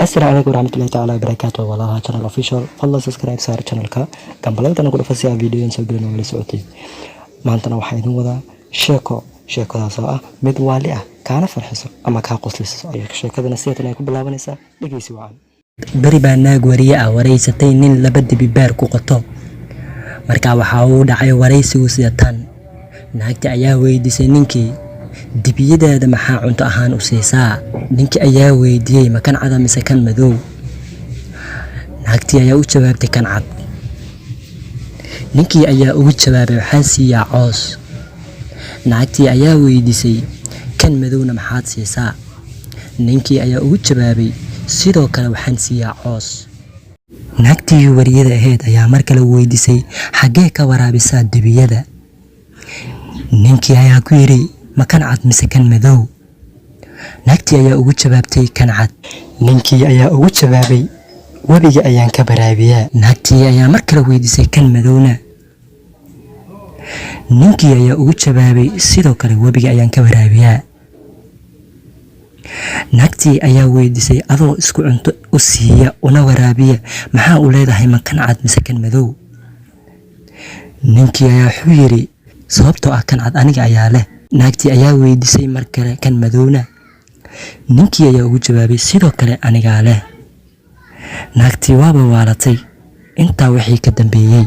السلام عليكم ورحمة الله تعالى وبركاته. والله channel official فضلا subscribe صار channelka gambalanta nagu dhafasiya video in soo gelino wala socotay maantana waxa idin wada sheekadaas oo ah mid waali ah kaana farxiso ama ka qosliso ay sheekadana sidan ay ku bilaabanaysaa dhageysi wacan. bari baa naag wariye ah wareysatay nin laba dibi beer ku qato marka waxa uu dhacay wareysigu sida tan. naagta ayaa weydiisay ninkii dibiyadaada maxaa cunto ahaan u siisaa. ninkii ayaa weydiiyay ma kan cad mise kan madow. naagtii ayaa u jawaabtay kan cad. ninkii ayaa ugu jawaabay waxaan siiyaa coos. naagtii ayaa weydiisay kan madowna maxaad siisaa. ninkii ayaa ugu jawaabay sidoo kale waxaan siiyaa coos. naagtii wariyada ahayd ayaa mar kale weydiisay xagee ka waraabisaa dibiyada. ninkii ayaa ku yiri ma kan cad mise kan madow. naagtii ayaa ugu jawaabtay kan cad. ninkii ayaa ugu jawaabay wabiga ayaan ka baraabiyaa. naagtii ayaa mar kale weydiisay kan madowna. ninkii ayaa ugu jawaabay sidoo kale wabiga ayaan ka baraabiyaa. naagtii ayaa weydiisay adoo isku cunto u siiya una waraabiya maxaa u leedahay ma kan cad mise kan madow. ninkii ayaa wuxuu yiri sababtoo ah kan cad aniga ayaa leh. naagtii ayaa weydiisay mar kale kan madowna. ninkii ayaa ugu jawaabay sidoo kale anigaa leh. naagtii waaba waalatay intaa wixii ka dambeeyay.